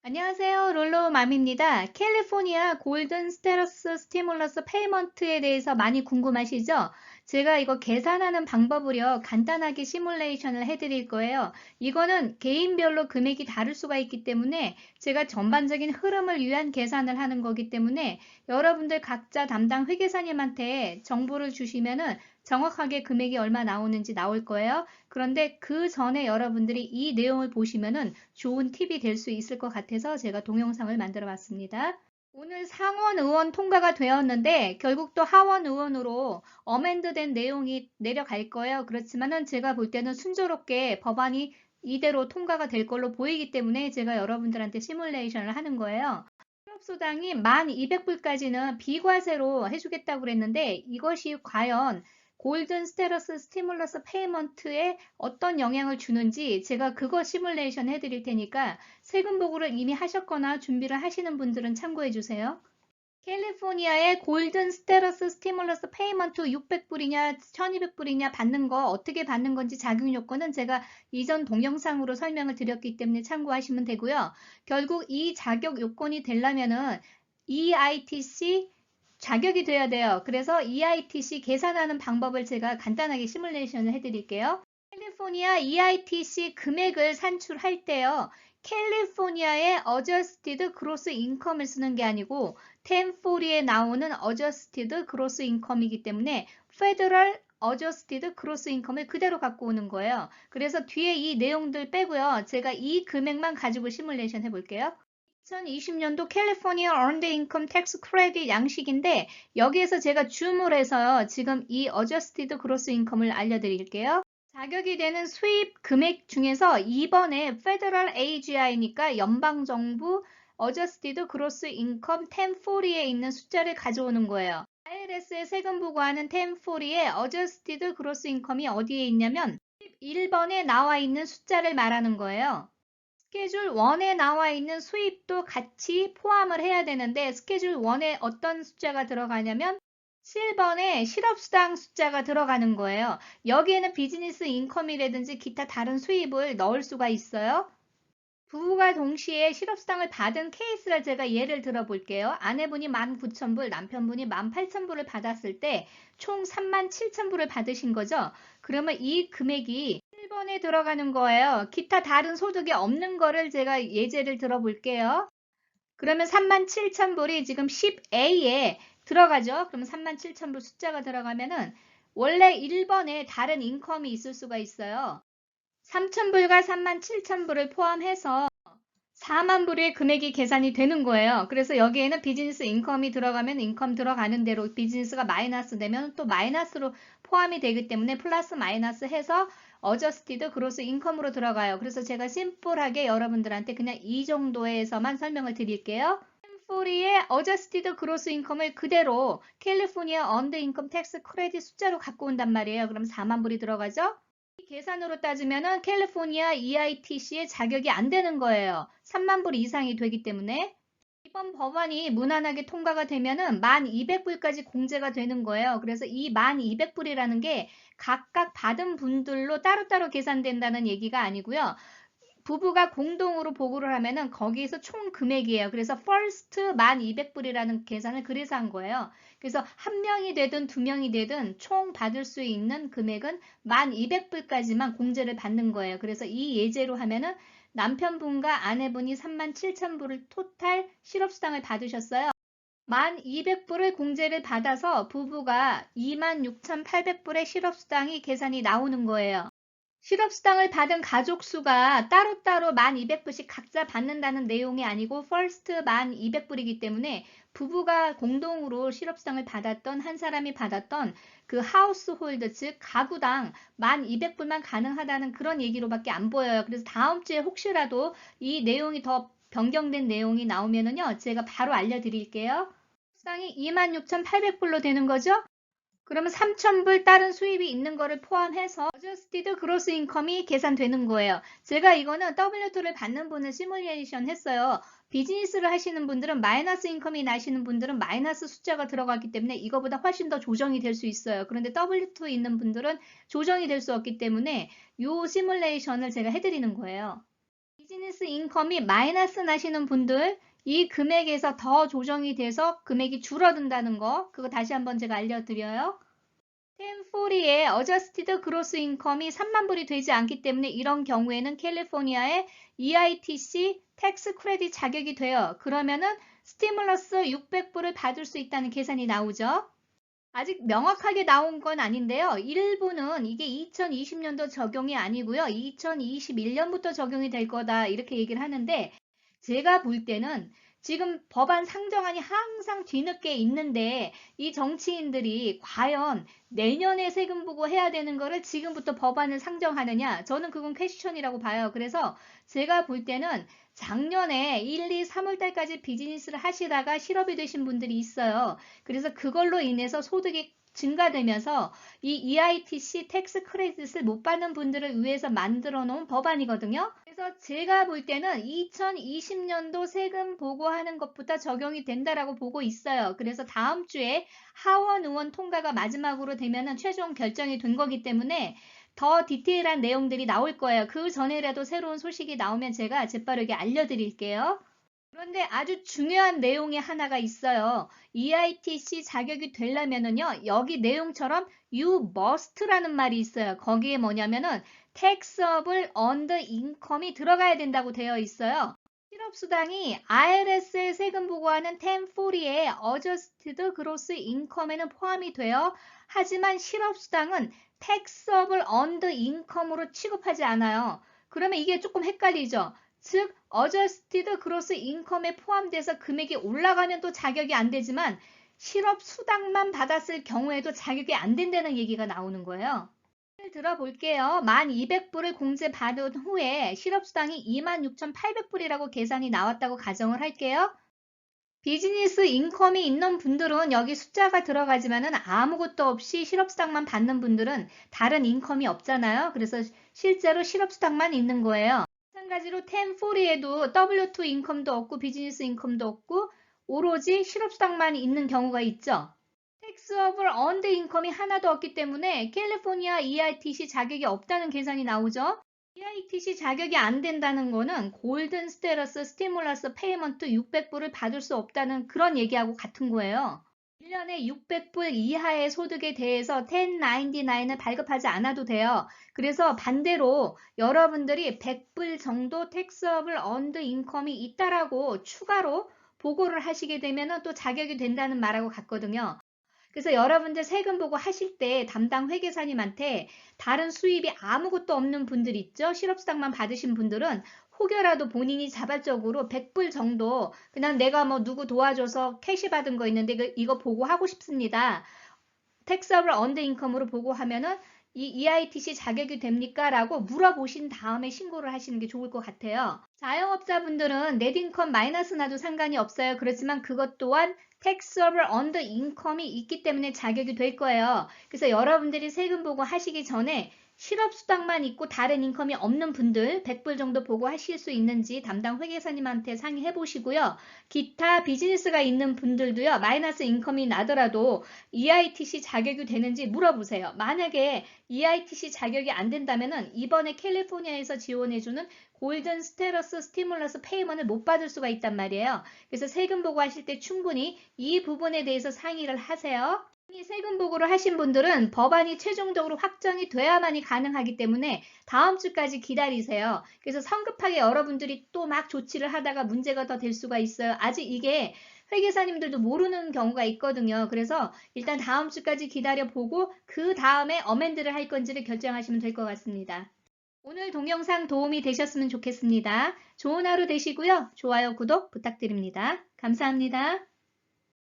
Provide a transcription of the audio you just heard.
안녕하세요. 롤로맘입니다. 캘리포니아 골든 스테러스 스티뮬러스 페이먼트에 대해서 많이 궁금하시죠? 제가 이거 계산하는 방법을요, 간단하게 시뮬레이션을 해드릴 거예요. 이거는 개인별로 금액이 다를 수가 있기 때문에 제가 전반적인 흐름을 위한 계산을 하는 거기 때문에 여러분들 각자 담당 회계사님한테 정보를 주시면은 정확하게 금액이 얼마 나오는지 나올 거예요. 그런데 그 전에 여러분들이 이 내용을 보시면은 좋은 팁이 될 수 있을 것 같아서 제가 동영상을 만들어 봤습니다. 오늘 상원 의원 통과가 되었는데 결국 또 하원 의원으로 어멘드된 내용이 내려갈 거예요. 그렇지만은 제가 볼 때는 순조롭게 법안이 이대로 통과가 될 걸로 보이기 때문에 제가 여러분들한테 시뮬레이션을 하는 거예요. 실업수당이 1,200불까지는 비과세로 해주겠다고 그랬는데 이것이 과연 골든 스테러스 스티뮬러스 페이먼트에 어떤 영향을 주는지 제가 그거 시뮬레이션 해드릴 테니까 세금 보고를 이미 하셨거나 준비를 하시는 분들은 참고해 주세요. 캘리포니아의 골든 스테러스 스티뮬러스 페이먼트 600불이냐 1200불이냐 받는 거 어떻게 받는 건지 자격 요건은 제가 이전 동영상으로 설명을 드렸기 때문에 참고하시면 되고요. 결국 이 자격 요건이 되려면은 EITC 자격이 돼야 돼요. 그래서 EITC 계산하는 방법을 제가 간단하게 시뮬레이션을 해드릴게요. 캘리포니아 EITC 금액을 산출할 때요. 캘리포니아의 Adjusted Gross Income을 쓰는 게 아니고 1040에 나오는 Adjusted Gross Income이기 때문에 Federal Adjusted Gross Income을 그대로 갖고 오는 거예요. 그래서 뒤에 이 내용들 빼고요. 제가 이 금액만 가지고 시뮬레이션 해볼게요. 2020년도 캘리포니아 Earned Income Tax Credit 양식인데 여기에서 제가 줌을 해서요. 지금 이 Adjusted Gross Income을 알려드릴게요. 자격이 되는 수입 금액 중에서 2번에 Federal AGI니까 연방정부 Adjusted Gross Income 1040에 있는 숫자를 가져오는 거예요. IRS에 세금 보고하는 1040에 Adjusted Gross Income이 어디에 있냐면 1번에 나와 있는 숫자를 말하는 거예요. 스케줄 1에 나와 있는 수입도 같이 포함을 해야 되는데 스케줄 1에 어떤 숫자가 들어가냐면 7번에 실업수당 숫자가 들어가는 거예요. 여기에는 비즈니스 인컴이라든지 기타 다른 수입을 넣을 수가 있어요. 부부가 동시에 실업수당을 받은 케이스를 제가 예를 들어 볼게요. 아내분이 19,000불, 남편분이 18,000불을 받았을 때 총 37,000불을 받으신 거죠. 그러면 이 금액이 1번에 들어가는 거예요. 기타 다른 소득이 없는 거를 제가 예제를 들어 볼게요. 그러면 37,000불이 지금 10A에 들어가죠. 그러면 37,000불 숫자가 들어가면은 원래 1번에 다른 인컴이 있을 수가 있어요. 3,000불과 37,000불을 포함해서 4만 불의 금액이 계산이 되는 거예요. 그래서 여기에는 비즈니스 인컴이 들어가면 인컴 들어가는 대로 비즈니스가 마이너스 되면 또 마이너스로 포함이 되기 때문에 플러스 마이너스 해서 어저스티드 그로스 인컴으로 들어가요. 그래서 제가 심플하게 여러분들한테 그냥 이 정도에서만 설명을 드릴게요. 템포리의 어저스티드 그로스 인컴을 그대로 캘리포니아 언더 인컴 텍스 크레딧 숫자로 갖고 온단 말이에요. 그럼 4만 불이 들어가죠? 이 계산으로 따지면은 캘리포니아 EITC의 자격이 안 되는 거예요. 3만 불 이상이 되기 때문에. 이번 법안이 무난하게 통과가 되면은 1,200불까지 공제가 되는 거예요. 그래서 이 1,200불이라는 게 각각 받은 분들로 따로따로 계산된다는 얘기가 아니고요. 부부가 공동으로 보고를 하면은 거기에서 총 금액이에요. 그래서 first 1,200불이라는 계산을 그래서 한 거예요. 그래서 한 명이 되든 두 명이 되든 총 받을 수 있는 금액은 1,200불까지만 공제를 받는 거예요. 그래서 이 예제로 하면은 남편분과 아내분이 37,000불을 토탈 실업수당을 받으셨어요. 1,200불을 공제를 받아서 부부가 26,800불의 실업수당이 계산이 나오는 거예요. 실업수당을 받은 가족 수가 따로따로 1,200불씩 각자 받는다는 내용이 아니고 first 1,200불이기 때문에 부부가 공동으로 실업수당을 받았던 한 사람이 받았던 그 하우스홀드 즉 가구당 1,200불만 가능하다는 그런 얘기로밖에 안 보여요. 그래서 다음 주에 혹시라도 이 내용이 더 변경된 내용이 나오면은요 제가 바로 알려드릴게요. 수당이 26,800불로 되는 거죠. 그러면 3,000불 다른 수입이 있는 거를 포함해서 Adjusted Gross Income이 계산되는 거예요. 제가 이거는 W2를 받는 분을 시뮬레이션 했어요. 비즈니스를 하시는 분들은 마이너스 인컴이 나시는 분들은 마이너스 숫자가 들어가기 때문에 이거보다 훨씬 더 조정이 될 수 있어요. 그런데 W2 있는 분들은 조정이 될 수 없기 때문에 이 시뮬레이션을 제가 해드리는 거예요. 비즈니스 인컴이 마이너스 나시는 분들, 이 금액에서 더 조정이 돼서 금액이 줄어든다는 거, 그거 다시 한번 제가 알려드려요. 1040의 어저스티드 그로스 인컴이 3만 불이 되지 않기 때문에 이런 경우에는 캘리포니아의 EITC 텍스 크레딧 자격이 돼요. 그러면은 스티뮬러스 600불을 받을 수 있다는 계산이 나오죠. 아직 명확하게 나온 건 아닌데요. 일부는 이게 2020년도 적용이 아니고요. 2021년부터 적용이 될 거다 이렇게 얘기를 하는데 제가 볼 때는 지금 법안 상정안이 항상 뒤늦게 있는데 이 정치인들이 과연 내년에 세금 보고 해야 되는 거를 지금부터 법안을 상정하느냐? 저는 그건 퀘스천이라고 봐요. 그래서 제가 볼 때는 작년에 1, 2, 3월 달까지 비즈니스를 하시다가 실업이 되신 분들이 있어요. 그래서 그걸로 인해서 소득이 증가되면서 이 EITC 텍스 크레딧을 못 받는 분들을 위해서 만들어 놓은 법안이거든요. 그래서 제가 볼 때는 2020년도 세금 보고하는 것부터 적용이 된다라고 보고 있어요. 그래서 다음 주에 하원 의원 통과가 마지막으로 되면은 최종 결정이 된 거기 때문에 더 디테일한 내용들이 나올 거예요. 그 전에라도 새로운 소식이 나오면 제가 재빠르게 알려드릴게요. 그런데 아주 중요한 내용이 하나가 있어요. EITC 자격이 되려면은요, 여기 내용처럼 you must라는 말이 있어요. 거기에 뭐냐면은 taxable earned income이 들어가야 된다고 되어 있어요. 실업수당이 IRS에 세금 보고하는 1040의 adjusted gross income에는 포함이 돼요. 하지만 실업수당은 taxable earned income으로 취급하지 않아요. 그러면 이게 조금 헷갈리죠? 즉, adjusted gross income에 포함돼서 금액이 올라가면 또 자격이 안 되지만 실업수당만 받았을 경우에도 자격이 안 된다는 얘기가 나오는 거예요. 예를 들어볼게요. 1200불을 공제받은 후에 실업수당이 26,800불이라고 계산이 나왔다고 가정을 할게요. 비즈니스 인컴이 있는 분들은 여기 숫자가 들어가지만은 아무것도 없이 실업수당만 받는 분들은 다른 인컴이 없잖아요. 그래서 실제로 실업수당만 있는 거예요. 마찬가지로 1040에도 W2 인컴도 없고 비즈니스 인컴도 없고 오로지 실업수당만 있는 경우가 있죠. 텍스업을 earned 인컴이 하나도 없기 때문에 캘리포니아 EITC 자격이 없다는 계산이 나오죠. EITC 자격이 안 된다는 거는 골든 스테러스 스티뮬러스 페이먼트 600불을 받을 수 없다는 그런 얘기하고 같은 거예요. 1년에 600불 이하의 소득에 대해서 1099을 발급하지 않아도 돼요. 그래서 반대로 여러분들이 100불 정도 텍스업을 earned 인컴이 있다라고 추가로 보고를 하시게 되면 또 자격이 된다는 말하고 같거든요. 그래서 여러분들 세금 보고 하실 때 담당 회계사님한테 다른 수입이 아무것도 없는 분들 있죠? 실업수당만 받으신 분들은 혹여라도 본인이 자발적으로 100불 정도 그냥 내가 뭐 누구 도와줘서 캐시 받은 거 있는데 이거 보고하고 싶습니다. 텍스업을 언더 인컴으로 보고하면은 이 EITC 자격이 됩니까? 라고 물어보신 다음에 신고를 하시는 게 좋을 것 같아요. 자영업자분들은 넷 인컴 마이너스 나도 상관이 없어요. 그렇지만 그것 또한 taxable under income이 있기 때문에 자격이 될 거예요. 그래서 여러분들이 세금 보고 하시기 전에 실업수당만 있고 다른 인컴이 없는 분들 100불 정도 보고 하실 수 있는지 담당 회계사님한테 상의해 보시고요. 기타 비즈니스가 있는 분들도요. 마이너스 인컴이 나더라도 EITC 자격이 되는지 물어보세요. 만약에 EITC 자격이 안 된다면 이번에 캘리포니아에서 지원해주는 골든 스테러스 스티뮬러스 페이먼을 못 받을 수가 있단 말이에요. 그래서 세금 보고하실 때 충분히 이 부분에 대해서 상의를 하세요. 이미 세금 보고를 하신 분들은 법안이 최종적으로 확정이 돼야만이 가능하기 때문에 다음 주까지 기다리세요. 그래서 성급하게 여러분들이 또 막 조치를 하다가 문제가 더 될 수가 있어요. 아직 이게 회계사님들도 모르는 경우가 있거든요. 그래서 일단 다음 주까지 기다려보고 그 다음에 어멘드를 할 건지를 결정하시면 될 것 같습니다. 오늘 동영상 도움이 되셨으면 좋겠습니다. 좋은 하루 되시고요. 좋아요, 구독 부탁드립니다. 감사합니다.